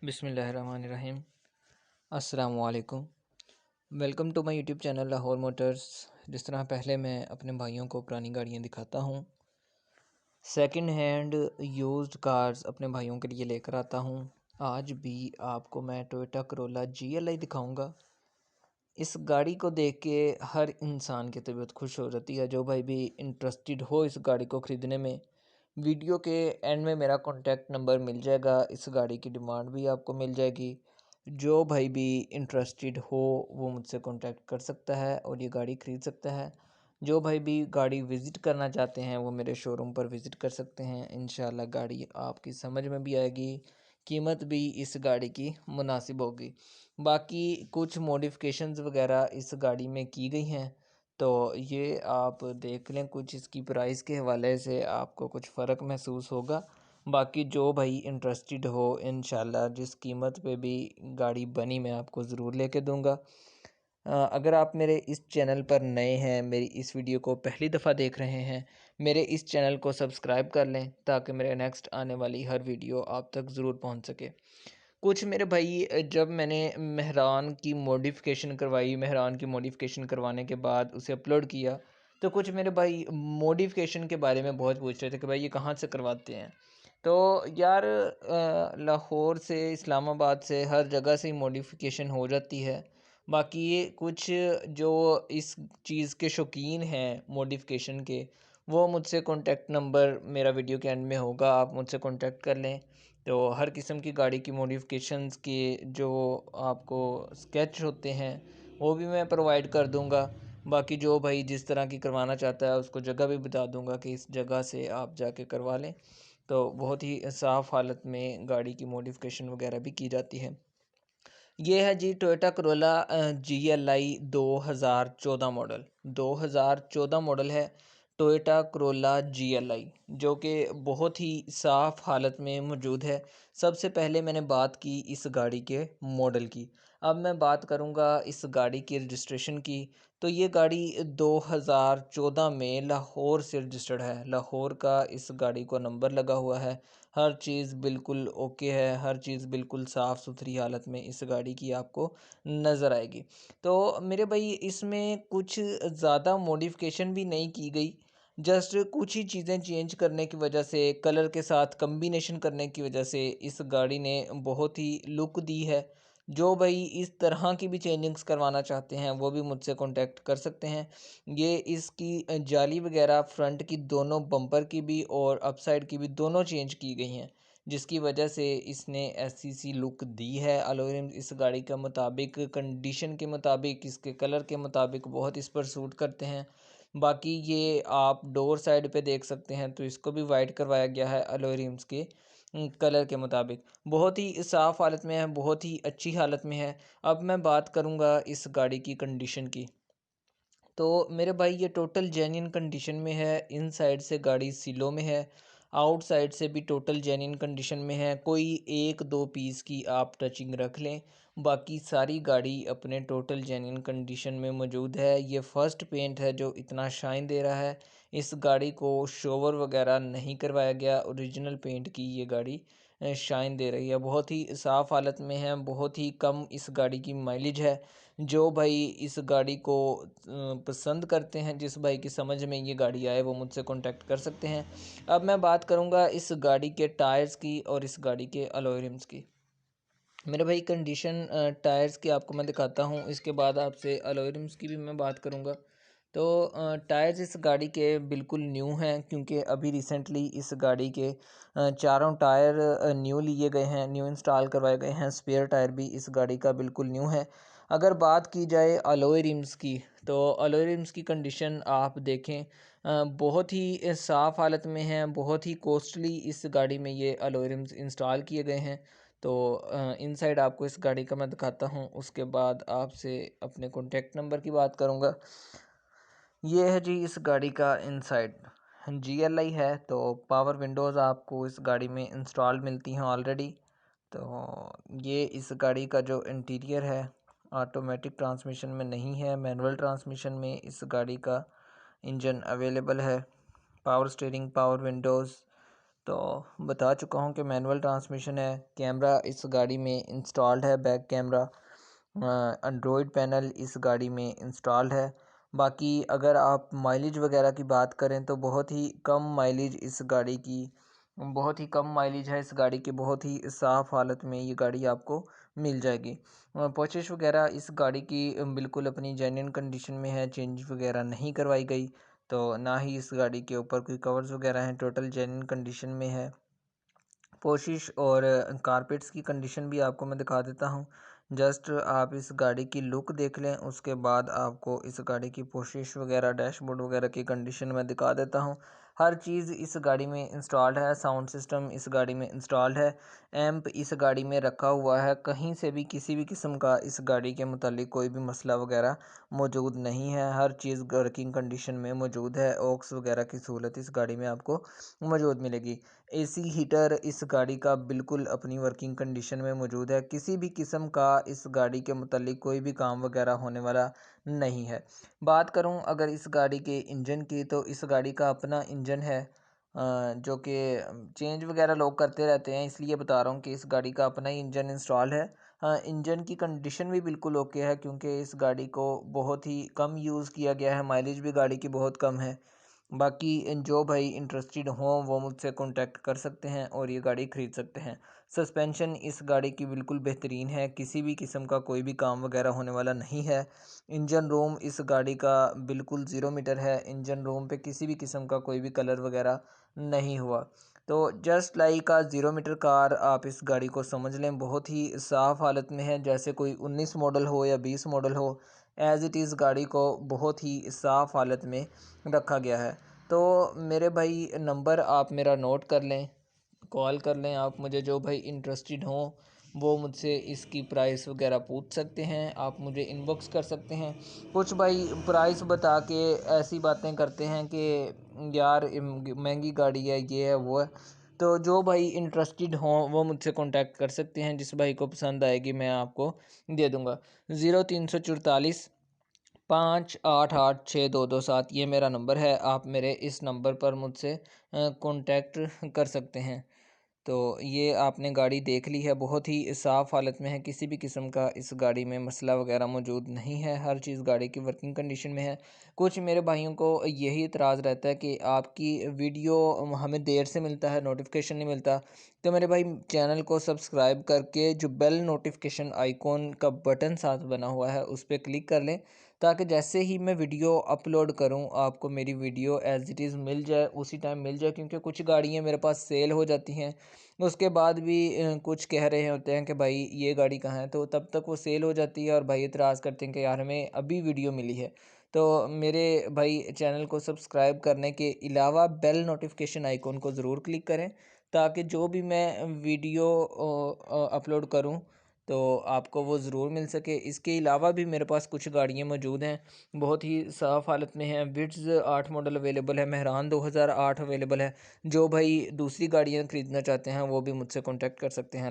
बिस्मिल्लाहिर्रहमानिर्रहीम। अस्सलामु अलैकुम। Welcome to my YouTube channel Lahore motors. जिस तरह पहले मैं अपने भाइयों को पुरानी गाड़ियाँ दिखाता हूँ, सेकंड हैंड यूज्ड कार्स अपने भाइयों के लिए लेकर आता हूँ। आज भी आपको मैं टोयोटा करोला GLI दिखाऊंगा। इस गाड़ी को देख के हर इंसान की तबीयत खुश हो जाती है। जो भाई भी इंटरेस्टेड हो इस गाड़ी को ख़रीदने में, वीडियो के एंड में मेरा कॉन्टैक्ट नंबर मिल जाएगा। इस गाड़ी की डिमांड भी आपको मिल जाएगी। जो भाई भी इंटरेस्टेड हो वो मुझसे कॉन्टैक्ट कर सकता है और ये गाड़ी ख़रीद सकता है। जो भाई भी गाड़ी विज़िट करना चाहते हैं वो मेरे शोरूम पर विज़िट कर सकते हैं। इंशाल्लाह गाड़ी आपकी समझ में भी आएगी, कीमत भी इस गाड़ी की मुनासिब होगी। बाकी कुछ मॉडिफिकेशंस वगैरह इस गाड़ी में की गई हैं, तो ये आप देख लें। कुछ इसकी प्राइस के हवाले से आपको कुछ फ़र्क महसूस होगा। बाकी जो भाई इंटरेस्टेड हो, इंशाल्लाह जिस कीमत पे भी गाड़ी बनी मैं आपको ज़रूर लेके दूंगा। अगर आप मेरे इस चैनल पर नए हैं, मेरी इस वीडियो को पहली दफ़ा देख रहे हैं, मेरे इस चैनल को सब्सक्राइब कर लें ताकि मेरे नेक्स्ट आने वाली हर वीडियो आप तक ज़रूर पहुंच सके। कुछ मेरे भाई, जब मैंने मेहरान की मॉडिफिकेशन करवाई, मेहरान की मॉडिफिकेशन करवाने के बाद उसे अपलोड किया, तो कुछ मेरे भाई मॉडिफिकेशन के बारे में बहुत पूछ रहे थे कि भाई ये कहाँ से करवाते हैं। तो यार लाहौर से, इस्लामाबाद से, हर जगह से मॉडिफिकेशन हो जाती है। बाकी ये कुछ जो इस चीज़ के शौकीन हैं मॉडिफिकेशन के, वो मुझसे कॉन्टैक्ट नंबर मेरा वीडियो के एंड में होगा, आप मुझसे कॉन्टैक्ट कर लें। तो हर किस्म की गाड़ी की मॉडिफिकेशंस के जो आपको स्केच होते हैं वो भी मैं प्रोवाइड कर दूंगा। बाकी जो भाई जिस तरह की करवाना चाहता है उसको जगह भी बता दूंगा कि इस जगह से आप जाके करवा लें। तो बहुत ही साफ़ हालत में गाड़ी की मॉडिफिकेशन वगैरह भी की जाती है। ये है जी Toyota Corolla GLI 2014 model. 2014 model है टोयोटा करोला GLI, जो कि बहुत ही साफ़ हालत में मौजूद है। सबसे पहले मैंने बात की इस गाड़ी के मॉडल की। अब मैं बात करूंगा इस गाड़ी की रजिस्ट्रेशन की। तो ये गाड़ी 2014 में लाहौर से रजिस्टर्ड है। लाहौर का इस गाड़ी को नंबर लगा हुआ है। हर चीज़ बिल्कुल ओके है, हर चीज़ बिल्कुल साफ़ सुथरी हालत में इस गाड़ी की आपको नज़र आएगी। तो मेरे भाई इसमें कुछ ज़्यादा मॉडिफिकेशन भी नहीं की गई, जस्ट कुछ ही चीज़ें चेंज करने की वजह से, कलर के साथ कम्बिनेशन करने की वजह से इस गाड़ी ने बहुत ही लुक दी है। जो भाई इस तरह की भी चेंजिंग्स करवाना चाहते हैं वो भी मुझसे कॉन्टैक्ट कर सकते हैं। ये इसकी जाली वगैरह फ्रंट की दोनों बम्पर की भी और अप साइड की भी दोनों चेंज की गई हैं, जिसकी वजह से इसने ऐसी सी लुक दी है। अलॉय इस गाड़ी के मुताबिक, कंडीशन के मुताबिक, इसके कलर के मुताबिक बहुत इस पर सूट करते हैं। बाकी ये आप डोर साइड पे देख सकते हैं तो इसको भी वाइट करवाया गया है अलॉय रिम्स के कलर के मुताबिक। बहुत ही साफ़ हालत में है, बहुत ही अच्छी हालत में है। अब मैं बात करूँगा इस गाड़ी की कंडीशन की। तो मेरे भाई ये टोटल जेन्युइन कंडीशन में है। इन साइड से गाड़ी सीलो में है, आउटसाइड से भी टोटल जेन्युइन कंडीशन में है। कोई एक दो पीस की आप टचिंग रख लें, बाकी सारी गाड़ी अपने टोटल जेन्युइन कंडीशन में मौजूद है। ये फर्स्ट पेंट है जो इतना शाइन दे रहा है। इस गाड़ी को शोवर वगैरह नहीं करवाया गया, ओरिजिनल पेंट की ये गाड़ी शाइन दे रही है। बहुत ही साफ़ हालत में है, बहुत ही कम इस गाड़ी की माइलेज है। जो भाई इस गाड़ी को पसंद करते हैं, जिस भाई की समझ में ये गाड़ी आए वो मुझसे कॉन्टैक्ट कर सकते हैं। अब मैं बात करूंगा इस गाड़ी के टायर्स की और इस गाड़ी के अलॉय रिम्स की। मेरे भाई कंडीशन टायर्स की आपको मैं दिखाता हूँ, इसके बाद आपसे अलॉय रिम्स की भी मैं बात करूँगा। तो टायर्स इस गाड़ी के बिल्कुल न्यू हैं, क्योंकि अभी रिसेंटली इस गाड़ी के चारों टायर न्यू लिए गए हैं, न्यू इंस्टॉल करवाए गए हैं। स्पेयर टायर भी इस गाड़ी का बिल्कुल न्यू है। अगर बात की जाए अलॉय रिम्स की, तो अलॉय रिम्स की कंडीशन आप देखें, बहुत ही साफ़ हालत में है। बहुत ही कॉस्टली इस गाड़ी में ये अलॉय रिम्स इंस्टॉल किए गए हैं। तो इनसाइड आपको इस गाड़ी का मैं दिखाता हूँ, उसके बाद आपसे अपने कॉन्टैक्ट नंबर की बात करूँगा। ये है जी इस गाड़ी का इनसाइड। GLI है तो पावर विंडोज़ आपको इस गाड़ी में इंस्टॉल मिलती हैं ऑलरेडी। तो ये इस गाड़ी का जो इंटीरियर है, ऑटोमेटिक ट्रांसमिशन में नहीं है, मैनुअल ट्रांसमिशन में इस गाड़ी का इंजन अवेलेबल है। पावर स्टीयरिंग, पावर विंडोज़, तो बता चुका हूँ कि मैनुअल ट्रांसमिशन है, कैमरा इस गाड़ी में इंस्टॉल्ड है, बैक कैमरा, एंड्रॉयड पैनल इस गाड़ी में इंस्टॉल्ड है। बाकी अगर आप माइलेज वगैरह की बात करें तो बहुत ही कम माइलेज इस गाड़ी की, बहुत ही कम माइलेज है इस गाड़ी की, बहुत ही साफ़ हालत में ये गाड़ी आपको मिल जाएगी। परचेस वगैरह इस गाड़ी की बिल्कुल अपनी जेन्युइन कंडीशन में है, चेंज वगैरह नहीं करवाई गई, तो ना ही इस गाड़ी के ऊपर कोई कवर्स वगैरह हैं, टोटल जेन्युइन कंडीशन में है। पोशिश और कारपेट्स की कंडीशन भी आपको मैं दिखा देता हूँ। जस्ट आप इस गाड़ी की लुक देख लें, उसके बाद आपको इस गाड़ी की पोशिश वगैरह, डैशबोर्ड वगैरह की कंडीशन मैं दिखा देता हूँ। हर चीज़ इस गाड़ी में इंस्टॉल्ड है, साउंड सिस्टम इस गाड़ी में इंस्टॉल्ड है, एम्प इस गाड़ी में रखा हुआ है, कहीं से भी किसी भी किस्म का इस गाड़ी के मुतालिक कोई भी मसला वगैरह मौजूद नहीं है। हर चीज़ वर्किंग कंडीशन में मौजूद है। ऑक्स वगैरह की सहूलत इस गाड़ी में आपको मौजूद मिलेगी। एसी हीटर इस गाड़ी का बिल्कुल अपनी वर्किंग कंडीशन में मौजूद है। किसी भी किस्म का इस गाड़ी के मुतालिक कोई भी काम वगैरह होने वाला नहीं है। बात करूं अगर इस गाड़ी के इंजन की, तो इस गाड़ी का अपना इंजन है, जो कि चेंज वगैरह लोग करते रहते हैं, इसलिए बता रहा हूं कि इस गाड़ी का अपना ही इंजन इंस्टॉल है। इंजन की कंडीशन भी बिल्कुल ओके है, क्योंकि इस गाड़ी को बहुत ही कम यूज़ किया गया है, माइलेज भी गाड़ी की बहुत कम है। बाकी जो भाई इंटरेस्टेड हों वो मुझसे कांटेक्ट कर सकते हैं और ये गाड़ी ख़रीद सकते हैं। सस्पेंशन इस गाड़ी की बिल्कुल बेहतरीन है, किसी भी किस्म का कोई भी काम वगैरह होने वाला नहीं है। इंजन रूम इस गाड़ी का बिल्कुल 0 मीटर है, इंजन रूम पे किसी भी किस्म का कोई भी कलर वगैरह नहीं हुआ। तो जस्ट लाइक आ 0 मीटर कार आप इस गाड़ी को समझ लें, बहुत ही साफ़ हालत में है, जैसे कोई 19 मॉडल हो या 20 मॉडल हो, एज़ इट इज़ गाड़ी को बहुत ही साफ़ हालत में रखा गया है। तो मेरे भाई नंबर आप मेरा नोट कर लें, कॉल कर लें आप मुझे, जो भाई इंटरेस्टेड हों वो मुझसे इसकी प्राइस वगैरह पूछ सकते हैं, आप मुझे इनबॉक्स कर सकते हैं। कुछ भाई प्राइस बता के ऐसी बातें करते हैं कि यार महंगी गाड़ी है, ये है वो है, तो जो भाई इंटरेस्टेड हों वो मुझसे कांटेक्ट कर सकते हैं, जिस भाई को पसंद आएगी मैं आपको दे दूँगा। 0344 588622 7 ये मेरा नंबर है, आप मेरे इस नंबर पर मुझसे कांटेक्ट कर सकते हैं। तो ये आपने गाड़ी देख ली है, बहुत ही साफ़ हालत में है, किसी भी किस्म का इस गाड़ी में मसला वगैरह मौजूद नहीं है, हर चीज़ गाड़ी की वर्किंग कंडीशन में है। कुछ मेरे भाइयों को यही इतराज़ रहता है कि आपकी वीडियो हमें देर से मिलता है, नोटिफिकेशन नहीं मिलता। तो मेरे भाई चैनल को सब्सक्राइब करके जो बेल नोटिफिकेशन आइकॉन का बटन साथ बना हुआ है उस पर क्लिक कर लें, ताकि जैसे ही मैं वीडियो अपलोड करूं आपको मेरी वीडियो एज़ इट इज़ मिल जाए, उसी टाइम मिल जाए। क्योंकि कुछ गाड़ियां मेरे पास सेल हो जाती हैं, उसके बाद भी कुछ कह रहे होते हैं कि भाई ये गाड़ी कहाँ है, तो तब तक वो सेल हो जाती है और भाई इतराज़ करते हैं कि यार हमें अभी वीडियो मिली है। तो मेरे भाई चैनल को सब्सक्राइब करने के अलावा बेल नोटिफिकेशन आइकॉन को ज़रूर क्लिक करें, ताकि जो भी मैं वीडियो अपलोड करूं तो आपको वो ज़रूर मिल सके। इसके अलावा भी मेरे पास कुछ गाड़ियाँ मौजूद हैं, बहुत ही साफ़ हालत में हैं। विट्ज़ 8 मॉडल अवेलेबल है, मेहरान 2008 अवेलेबल है। जो भाई दूसरी गाड़ियाँ ख़रीदना चाहते हैं वो भी मुझसे कॉन्टैक्ट कर सकते हैं।